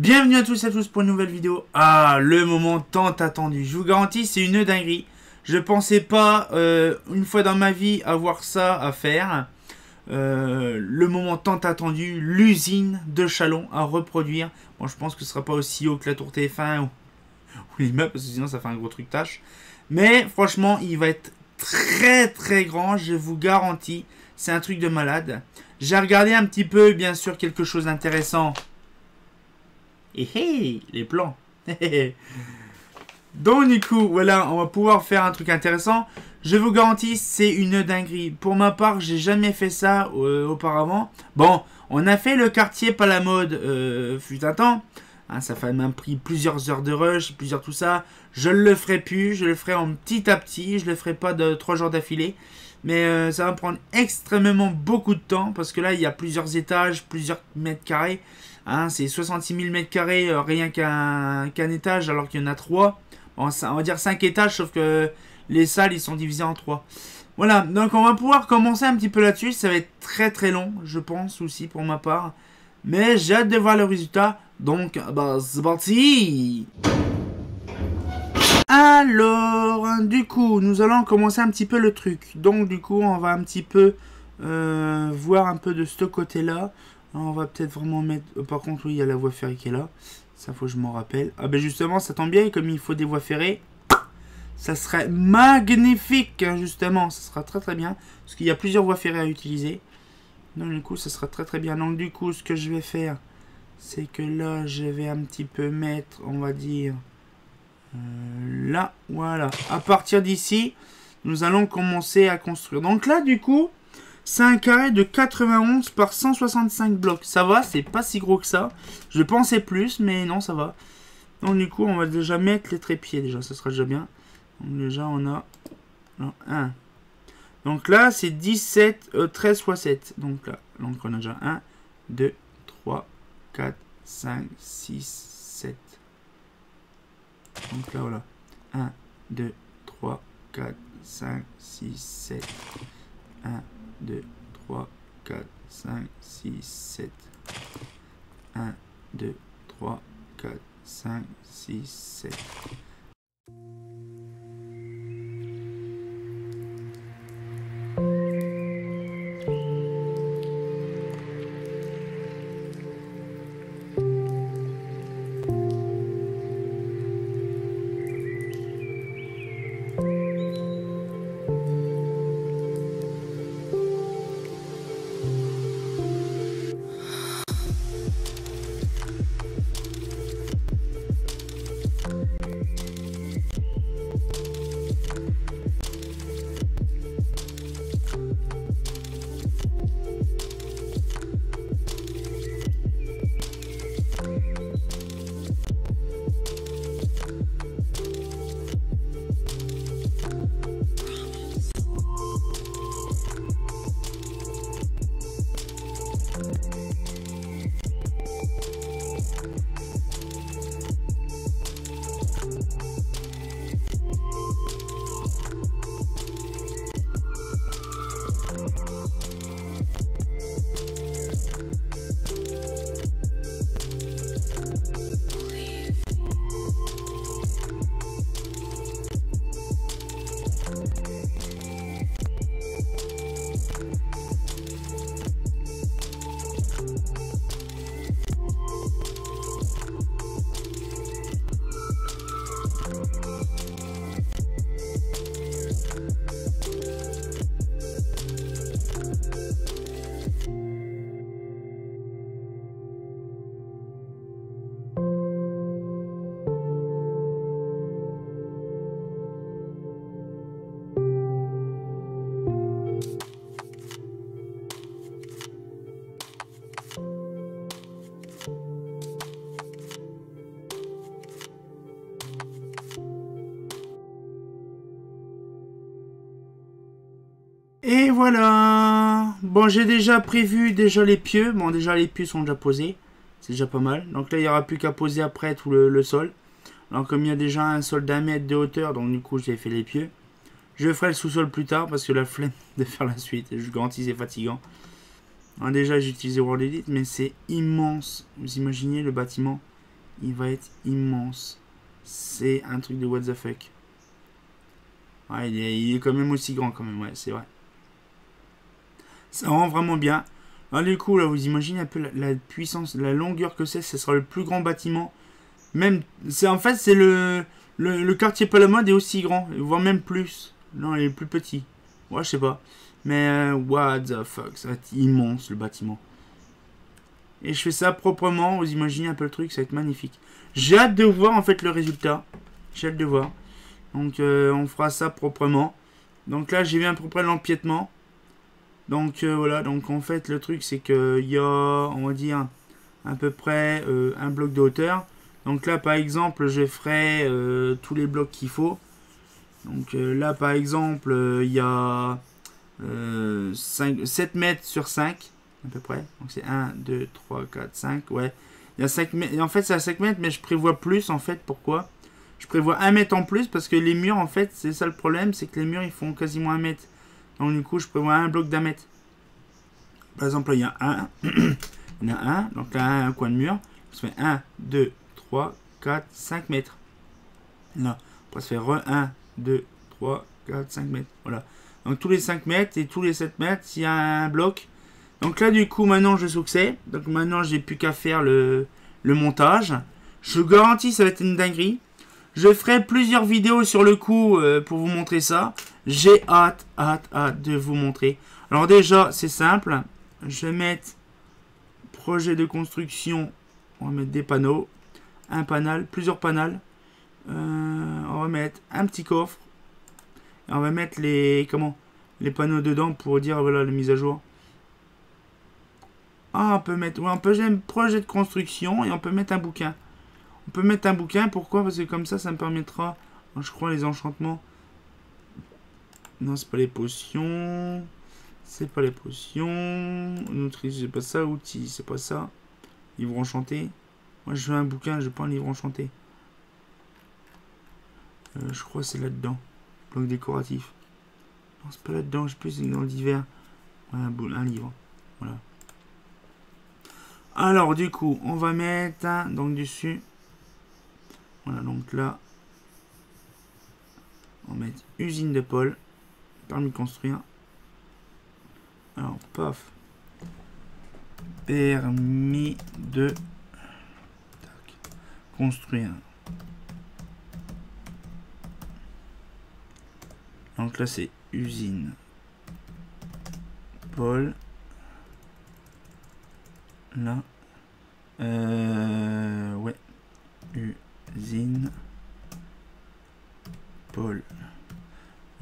Bienvenue à tous pour une nouvelle vidéo. Ah, le moment tant attendu. Je vous garantis, c'est une dinguerie. Je pensais pas, une fois dans ma vie, avoir ça à faire. Le moment tant attendu, l'usine de Chalon à reproduire. Bon, je pense que ce sera pas aussi haut que la tour TF1 ou l'immeuble, parce que sinon ça fait un gros truc tâche. Mais franchement, il va être très grand, je vous garantis. C'est un truc de malade. J'ai regardé un petit peu, bien sûr, quelque chose d'intéressant. Les plans. Donc du coup, voilà, on va pouvoir faire un truc intéressant. Je vous garantis, c'est une dinguerie. Pour ma part, j'ai jamais fait ça auparavant. Bon, on a fait le quartier pas la mode fut un temps. Hein, ça m'a pris plusieurs heures de rush, plusieurs tout ça. Je le ferai plus, je le ferai en petit à petit. Je le ferai pas de 3 jours d'affilée. Mais ça va prendre extrêmement beaucoup de temps. Parce que là, il y a plusieurs étages, plusieurs mètres carrés. Hein, c'est 66 000 mètres carrés, rien qu'un étage, alors qu'il y en a 3. Bon, on va dire 5 étages, sauf que les salles, ils sont divisés en 3. Voilà, donc on va pouvoir commencer un petit peu là-dessus. Ça va être très long, je pense, aussi, pour ma part. Mais j'ai hâte de voir le résultat. Donc, bah, c'est parti! Alors, du coup, nous allons commencer un petit peu le truc. Donc, du coup, on va un petit peu voir un peu de ce côté-là. On va peut-être vraiment mettre... Par contre, oui, il y a la voie ferrée qui est là. Ça, faut que je m'en rappelle. Ah ben justement, ça tombe bien. Comme il faut des voies ferrées, ça serait magnifique, hein, justement. Ça sera très bien. Parce qu'il y a plusieurs voies ferrées à utiliser. Donc, du coup, ça sera très bien. Donc, du coup, ce que je vais faire, c'est que là, je vais un petit peu mettre, on va dire... là, voilà. À partir d'ici, nous allons commencer à construire. Donc là, du coup... C'est un carré de 91 par 165 blocs. Ça va, c'est pas si gros que ça. Je pensais plus, mais non, ça va. Donc du coup, on va déjà mettre les trépieds. Déjà, ça sera déjà bien. Donc déjà, on a 1. Donc là, c'est 13 x 7. Donc là, on a déjà 1, 2, 3, 4, 5, 6, 7. Donc là, voilà. 1, 2, 3, 4, 5, 6, 7. 1, 2, 3, 4, 5, 6, 7. 1, 2, 3, 4, 5, 6, 7. Et voilà. Bon, j'ai déjà prévu les pieux. Bon, déjà les pieux sont déjà posés. C'est déjà pas mal. Donc là, il n'y aura plus qu'à poser après tout le sol. Alors comme il y a déjà un sol d'1 mètre de hauteur, donc du coup j'ai fait les pieux. Je ferai le sous-sol plus tard parce que la flemme de faire la suite. Je garantis c'est fatigant. Alors déjà j'ai utilisé World Edit, mais c'est immense. Vous imaginez le bâtiment. il va être immense. C'est un truc de what the fuck. Ouais, il est quand même aussi grand quand même, ouais, c'est vrai. Ça rend vraiment bien. Alors du coup, là, vous imaginez un peu la puissance, la longueur que c'est. Ce sera le plus grand bâtiment. Même, en fait, c'est le quartier Palamode est aussi grand, voire même plus. Non, il est plus petit. Ouais, je sais pas. Mais, what the fuck, ça va être immense, le bâtiment. Et je fais ça proprement, vous imaginez un peu le truc, ça va être magnifique. J'ai hâte de voir, en fait, le résultat. J'ai hâte de voir. Donc, on fera ça proprement. Donc là, j'ai vu à peu près l'empiètement. Donc, voilà. Donc, en fait, le truc, c'est qu'il y a, on va dire, à peu près un bloc de hauteur. Donc là, par exemple, je ferai tous les blocs qu'il faut. Donc là, par exemple, il y a 7 mètres sur 5, à peu près. Donc c'est 1, 2, 3, 4, 5. Ouais. Il y a 5 mètres. Et en fait, c'est à 5 mètres, mais je prévois plus, en fait. Pourquoi? Je prévois 1 mètre en plus, parce que les murs, en fait, c'est ça le problème, c'est que les murs, ils font quasiment 1 mètre. Donc du coup, je prévois un bloc d'1 mètre. Par exemple, là, il y a un. Il y en a un. Donc là, un coin de mur. Ça fait 1, 2, 3, 4, 5 mètres. Là, on va se faire 1, 2, 3, 4, 5 mètres. Voilà. Donc tous les 5 mètres et tous les 7 mètres, il y a un bloc. Donc là, du coup, maintenant, je succès. Donc maintenant, j'ai plus qu'à faire le montage. Je garantis, ça va être une dinguerie. Je ferai plusieurs vidéos sur le coup pour vous montrer ça. J'ai hâte de vous montrer. Alors déjà, c'est simple. Je vais mettre projet de construction. On va mettre des panneaux. Un panel, plusieurs panels. On va mettre un petit coffre. Et on va mettre les panneaux dedans pour dire voilà la mise à jour. Ah, on peut mettre, ouais, on peut mettre un projet de construction et on peut mettre un bouquin. On peut mettre un bouquin, pourquoi? Parce que comme ça me permettra, je crois, les enchantements. Non, c'est pas les potions. C'est pas les potions. Nutrice, c'est pas ça. Outils, c'est pas ça. Livre enchanté. Moi, je veux un bouquin, je veux pas un livre enchanté. Je crois que c'est là-dedans. Bloc décoratif. Non, c'est pas là-dedans, je sais plus, c'est dans divers. Ouais, un livre. Voilà. Alors, du coup, on va mettre donc dessus. Voilà, donc là, on va mettre usine de Paul. Permis de construire. Alors, paf. Permis de construire. Donc là, c'est usine Paul. Là. Ouais. Usine Paul.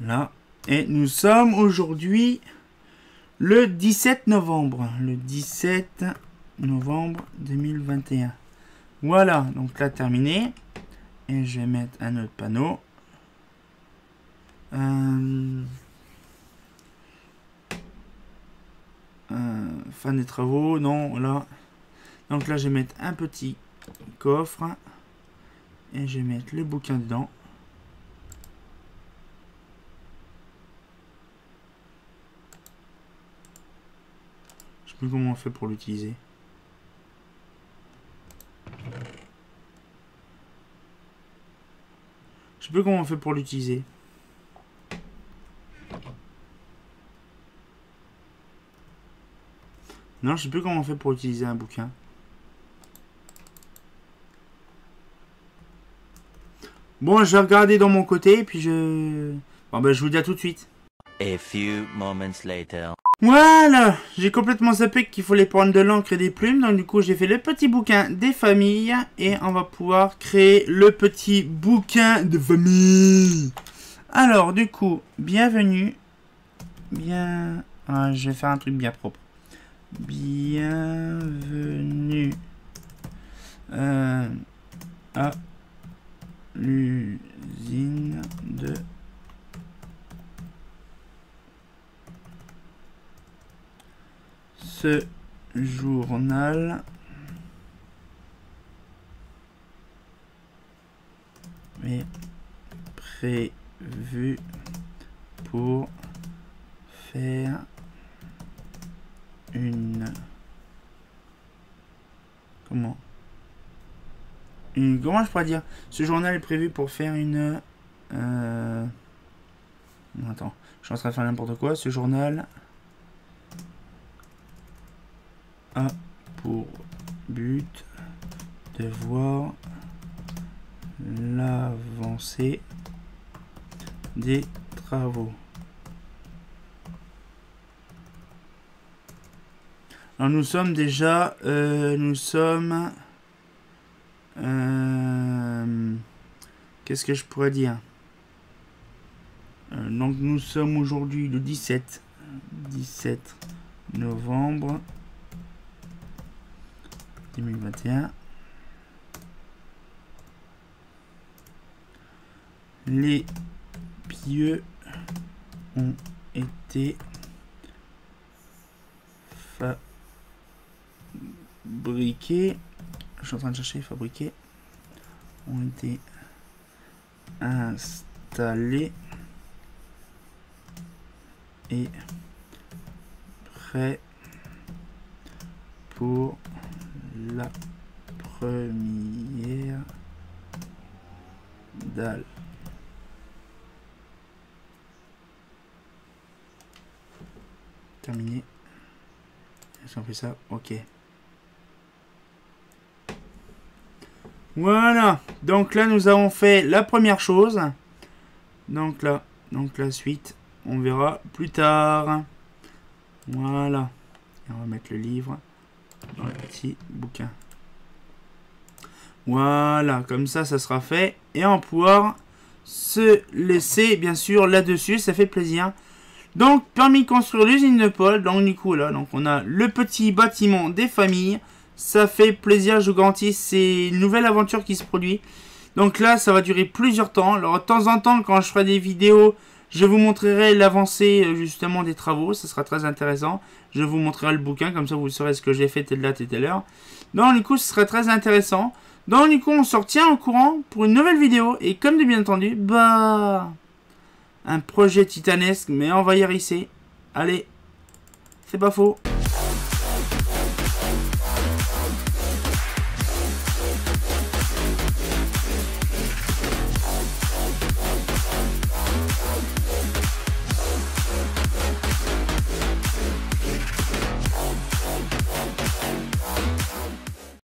Là. Et nous sommes aujourd'hui le 17 novembre. Le 17 novembre 2021. Voilà. Donc là, terminé. Et je vais mettre un autre panneau. Fin des travaux. Non, là. Donc là, je vais mettre un petit coffre. Et je vais mettre le bouquin dedans. Je sais plus comment on fait pour l'utiliser. Je sais plus comment on fait pour l'utiliser. Non, je sais plus comment on fait pour utiliser un bouquin. Bon, je vais regarder dans mon côté, et puis je... Bon, ben, je vous dis à tout de suite. A few moments later. Voilà, j'ai complètement zappé qu'il fallait prendre de l'encre et des plumes, donc du coup j'ai fait le petit bouquin des familles, et on va pouvoir créer le petit bouquin de famille. Alors, du coup, bienvenue, Ah, je vais faire un truc bien propre. Bienvenue à l'usine de ce journal est prévu pour faire une comment je pourrais dire? Ce journal est prévu pour faire une... Attends, je suis en train de faire n'importe quoi. Ce journal a pour but de voir l'avancée des travaux. Alors nous sommes déjà... qu'est-ce que je pourrais dire? Donc nous sommes aujourd'hui le 17 novembre 2021. Les pieux ont été fabriqués. Je suis en train de chercher fabriqués. Ont été installés et prêts pour la première dalle. Terminé. Si on fait ça, ok. Voilà. Donc là, nous avons fait la première chose. Donc là, la suite, on verra plus tard. Voilà. Et on va mettre le livre dans le petit bouquin. Voilà, comme ça, ça sera fait. Et on va pouvoir se laisser, bien sûr, là-dessus. Ça fait plaisir. Donc, permis de construire l'usine de Paul. Donc, du coup, là, donc on a le petit bâtiment des familles. Ça fait plaisir, je vous garantis. C'est une nouvelle aventure qui se produit. Donc là, ça va durer plusieurs temps. Alors, de temps en temps, quand je ferai des vidéos, je vous montrerai l'avancée, justement, des travaux. Ça sera très intéressant. Je vous montrerai le bouquin. Comme ça, vous saurez ce que j'ai fait telle date et telle heure. Donc, du coup, ce sera très intéressant. Donc, du coup, on se retient au courant pour une nouvelle vidéo. Et comme de bien entendu, un projet titanesque, mais on va y réussir. Allez, c'est pas faux.